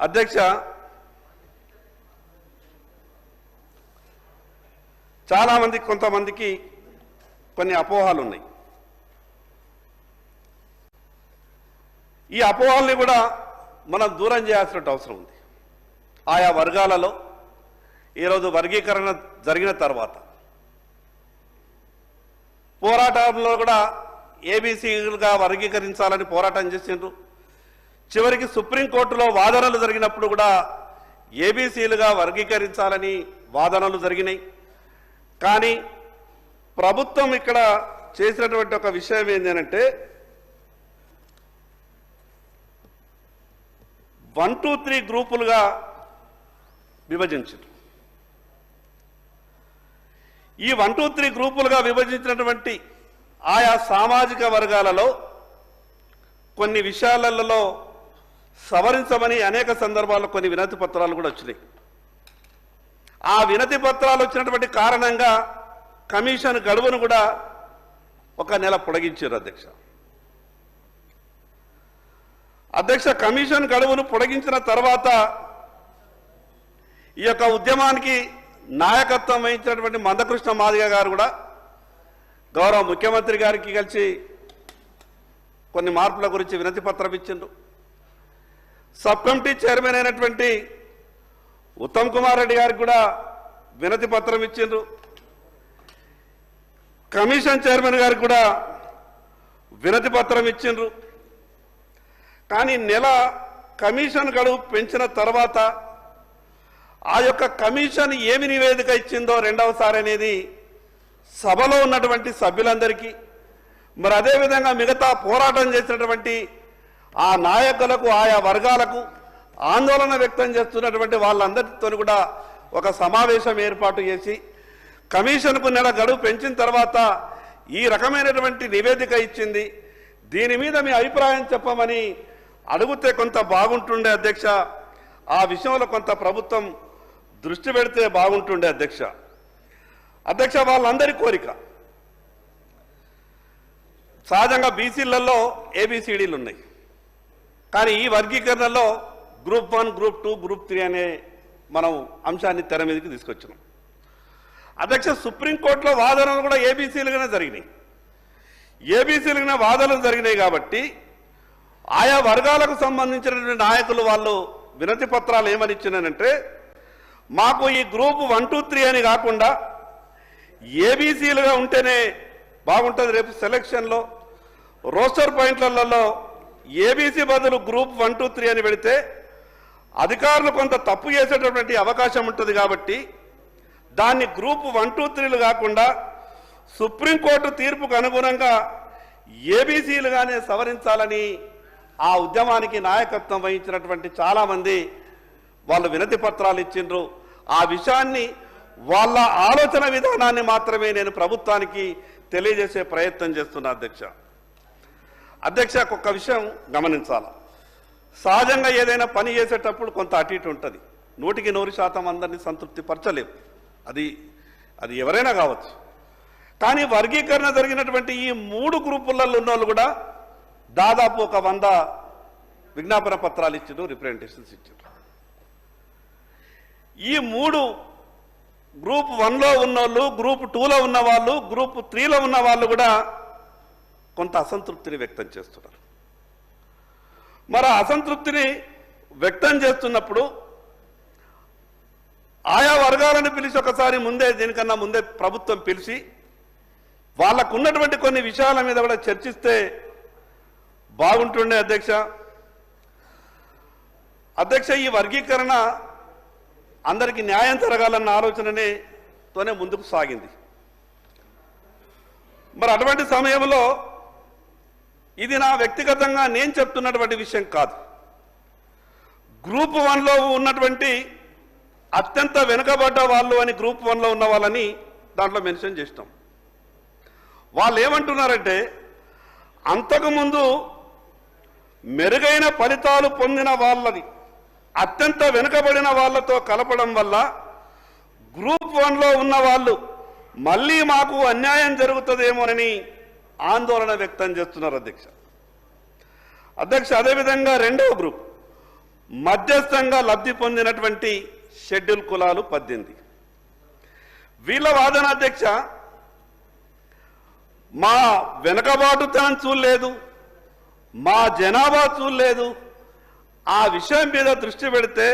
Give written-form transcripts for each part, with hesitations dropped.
అధ్యక్ష, చాలామంది కొంతమందికి కొన్ని అపోహలు ఉన్నాయి. ఈ అపోహల్ని కూడా మనం దూరం చేయాల్సిన అవసరం ఉంది. ఆయా వర్గాలలో ఈరోజు వర్గీకరణ జరిగిన తర్వాత పోరాటంలో కూడా ఏబీసీలుగా వర్గీకరించాలని పోరాటం చేసిండ్రు. చివరికి సుప్రీంకోర్టులో వాదనలు జరిగినప్పుడు కూడా ఏబీసీలుగా వర్గీకరించాలని వాదనలు జరిగినాయి. కానీ ప్రభుత్వం ఇక్కడ చేసినటువంటి ఒక విషయం ఏంటంటే 1, 2, 3 గ్రూపులుగా విభజించారు. ఈ 1, 2, 3 గ్రూపులుగా విభజించినటువంటి ఆయా సామాజిక వర్గాలలో కొన్ని విషయాలలో సవరించమని అనేక సందర్భాల్లో కొన్ని వినతి పత్రాలు కూడా వచ్చినాయి. ఆ వినతి పత్రాలు వచ్చినటువంటి కారణంగా కమిషన్ గడువును కూడా 1 నెల పొడిగించారు. అధ్యక్ష, కమిషన్ గడువును పొడిగించిన తర్వాత ఈ యొక్క ఉద్యమానికి నాయకత్వం వహించినటువంటి మందకృష్ణ మాదిగ గారు కూడా గౌరవ ముఖ్యమంత్రి గారికి కలిసి కొన్ని మార్పుల గురించి వినతి పత్రం ఇచ్చిండ్రు. సబ్ కమిటీ చైర్మన్ అయినటువంటి ఉత్తమ్ కుమార్ రెడ్డి గారికి కూడా వినతి పత్రం ఇచ్చిండ్రు. కమిషన్ చైర్మన్ గారికి కూడా వినతి పత్రం ఇచ్చిండ్రు. కానీ నెల కమిషన్ గడువు పెంచిన తర్వాత ఆ యొక్క కమిషన్ ఏమి నివేదిక ఇచ్చిందో రెండవసారి అనేది సభలో ఉన్నటువంటి సభ్యులందరికీ, మరి అదేవిధంగా మిగతా పోరాటం చేసినటువంటి ఆ నాయకులకు, ఆయా వర్గాలకు, ఆందోళన వ్యక్తం చేస్తున్నటువంటి వాళ్ళందరితో కూడా ఒక సమావేశం ఏర్పాటు చేసి కమిషన్కు నెల గడువు పెంచిన తర్వాత ఈ రకమైనటువంటి నివేదిక ఇచ్చింది, దీని మీద మీ అభిప్రాయం చెప్పమని అడిగితే కొంత బాగుంటుండే అధ్యక్ష. ఆ విషయంలో కొంత ప్రభుత్వం దృష్టి పెడితే బాగుంటుండే అధ్యక్ష. వాళ్ళందరి కోరిక సహజంగా బీసీలలో ఏబిసిడీలు ఉన్నాయి. కానీ ఈ వర్గీకరణలో గ్రూప్ 1, గ్రూప్ 2, గ్రూప్ 3 అనే మనం అంశాన్ని తెర మీదకి తీసుకొచ్చినాం. అధ్యక్ష, సుప్రీంకోర్టులో వాదనలు కూడా ఏబీసీలుగానే జరిగినాయి. ఏబీసీలుగానే వాదనలు జరిగినాయి కాబట్టి ఆయా వర్గాలకు సంబంధించినటువంటి నాయకులు వాళ్ళు వినతి పత్రాలు ఏమని ఇచ్చినారంటే, మాకు ఈ గ్రూప్ 1, 2, 3 అని కాకుండా ఏబీసీలుగా ఉంటేనే బాగుంటుంది. రేపు సెలక్షన్లో రోస్టర్ పాయింట్లలో ఏబీసీ బదులు గ్రూప్ 1, 2, 3 అని పెడితే అధికారులు కొంత తప్పు చేసేటటువంటి అవకాశం ఉంటుంది. కాబట్టి దాన్ని గ్రూప్ 1, 2, 3లు కాకుండా సుప్రీంకోర్టు తీర్పుకు అనుగుణంగా ఏబీసీలుగానే సవరించాలని ఆ ఉద్యమానికి నాయకత్వం వహించినటువంటి చాలామంది వాళ్ళు వినతి పత్రాలు ఇచ్చిండ్రు. ఆ విషయాన్ని, వాళ్ళ ఆలోచన విధానాన్ని మాత్రమే నేను ప్రభుత్వానికి తెలియజేసే ప్రయత్నం చేస్తున్నా అధ్యక్ష. ఒక్క విషయం గమనించాలి. సహజంగా ఏదైనా పని చేసేటప్పుడు కొంత అటు ఇటు ఉంటుంది. 100% అందరినీ సంతృప్తి పరచలేము, అది ఎవరైనా కావచ్చు. కానీ వర్గీకరణ జరిగినటువంటి ఈ 3 గ్రూపులలో ఉన్న వాళ్ళు కూడా దాదాపు 100 విజ్ఞాపన పత్రాలు ఇచ్చారు, రిప్రజెంటేషన్స్ ఇచ్చారు. ఈ 3 గ్రూప్ 1లో ఉన్నోళ్ళు, గ్రూప్ 2లో ఉన్న వాళ్ళు, గ్రూప్ 3లో ఉన్న వాళ్ళు కూడా కొంత అసంతృప్తిని వ్యక్తం చేస్తున్నారు. మరి అసంతృప్తిని వ్యక్తం చేస్తున్నప్పుడు ఆయా వర్గాలను పిలిచి ఒకసారి దీనికన్నా ముందే ప్రభుత్వం పిలిచి వాళ్ళకు ఉన్నటువంటి కొన్ని విషయాల మీద కూడా చర్చిస్తే బాగుంటుండే అధ్యక్ష. ఈ వర్గీకరణ అందరికీ న్యాయం జరగాలన్న ఆలోచనతోనే ముందుకు సాగింది. మరి అటువంటి సమయంలో ఇది నా వ్యక్తిగతంగా నేను చెప్తున్నటువంటి విషయం కాదు. గ్రూప్ 1లో ఉన్నటువంటి అత్యంత వెనుకబడ్డ వాళ్ళు అని గ్రూప్ 1లో ఉన్న వాళ్ళని దాంట్లో మెన్షన్ చేస్తాం. వాళ్ళు ఏమంటున్నారంటే, అంతకుముందు మెరుగైన ఫలితాలు పొందిన వాళ్ళని అత్యంత వెనుకబడిన వాళ్ళతో కలపడం వల్ల గ్రూప్ 1లో ఉన్న వాళ్ళు మళ్ళీ మాకు అన్యాయం జరుగుతుందేమోనని ఆందోళన వ్యక్తం చేస్తున్నారు అధ్యక్ష. అదేవిధంగా రెండవ గ్రూప్ మధ్యస్థంగా లబ్ధి పొందినటువంటి షెడ్యూల్ కులాలు 18. వీళ్ళ వాదన అధ్యక్ష, మా వెనకబాటుతనం చూడలేదు, మా జనాభా చూడలేదు, ఆ విషయం మీద దృష్టి పెడితే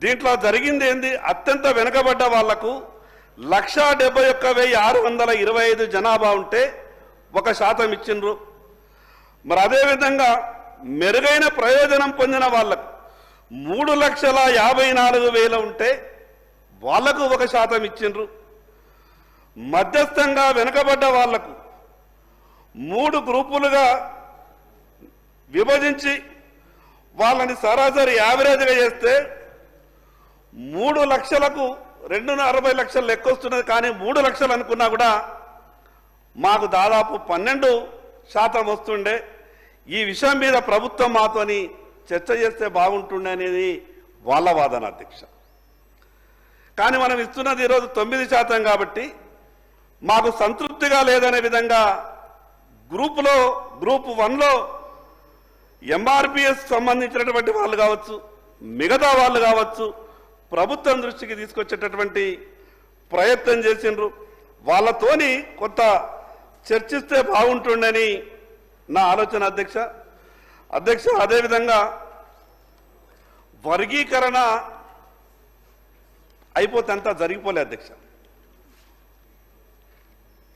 దీంట్లో జరిగింది ఏంది, అత్యంత వెనుకబడ్డ వాళ్లకు 1,71,625 జనాభా ఉంటే 1% ఇచ్చిండ్రు. మరి అదేవిధంగా మెరుగైన ప్రయోజనం పొందిన వాళ్లకు 3,54,000 ఉంటే వాళ్లకు 1% ఇచ్చిండ్రు. మధ్యస్థంగా వెనుకబడ్డ వాళ్లకు 3 గ్రూపులుగా విభజించి వాళ్ళని సరాసరి యావరేజ్గా చేస్తే 3 లక్షలకు 260 లక్షలు లెక్క వస్తున్నది. కానీ 3 లక్షలు అనుకున్నా కూడా మాకు దాదాపు 12% వస్తుండే. ఈ విషయం మీద ప్రభుత్వం మాతోని చర్చ చేస్తే బాగుంటుండే అనేది వాళ్ళ వాదన అధ్యక్ష. కానీ మనం ఇస్తున్నది ఈరోజు 9% కాబట్టి మాకు సంతృప్తిగా లేదనే విధంగా గ్రూప్ 1లో ఎంఆర్పిఎస్ సంబంధించినటువంటి వాళ్ళు కావచ్చు, మిగతా వాళ్ళు కావచ్చు, ప్రభుత్వం దృష్టికి తీసుకొచ్చేటటువంటి ప్రయత్నం చేసిండ్రు. వాళ్ళతోని కొంత చర్చిస్తే బాగుంటుండని నా ఆలోచన అధ్యక్ష. అదేవిధంగా వర్గీకరణ అయిపోతే అంతా జరిగిపోలే అధ్యక్ష.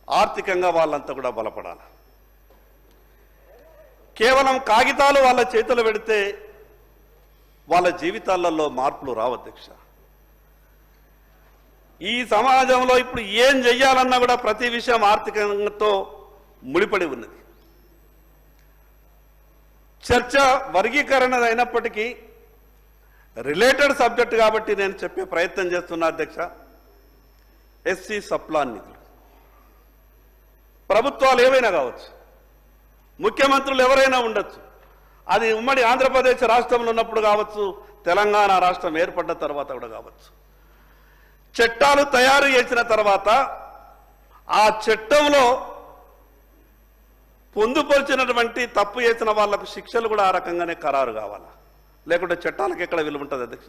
ఆర్థికంగా వాళ్ళంతా కూడా బలపడాలి. కేవలం కాగితాలు వాళ్ళ చేతులు పెడితే వాళ్ళ జీవితాలలో మార్పులు రావు అధ్యక్ష. ఈ సమాజంలో ఇప్పుడు ఏం చెయ్యాలన్నా కూడా ప్రతి విషయం ఆర్థికంతో ముడిపడి ఉన్నది. చర్చ వర్గీకరణ అయినప్పటికీ రిలేటెడ్ సబ్జెక్ట్ కాబట్టి నేను చెప్పే ప్రయత్నం చేస్తున్నా అధ్యక్ష. ఎస్సీ సప్లాన్ నిధులు ప్రభుత్వాలు ఏవైనా కావచ్చు, ముఖ్యమంత్రులు ఎవరైనా ఉండొచ్చు, అది ఉమ్మడి ఆంధ్రప్రదేశ్ రాష్ట్రంలో ఉన్నప్పుడు కావచ్చు, తెలంగాణ రాష్ట్రం ఏర్పడ్డ తర్వాత కూడా కావచ్చు, చట్టాలు తయారు చేసిన తర్వాత ఆ చట్టంలో పొందుపరిచినటువంటి తప్పు చేసిన వాళ్లకు శిక్షలు కూడా ఆ రకంగానే ఖరారు కావాలా, లేకుంటే చట్టాలకు ఎక్కడ విలువ ఉంటుంది అధ్యక్ష?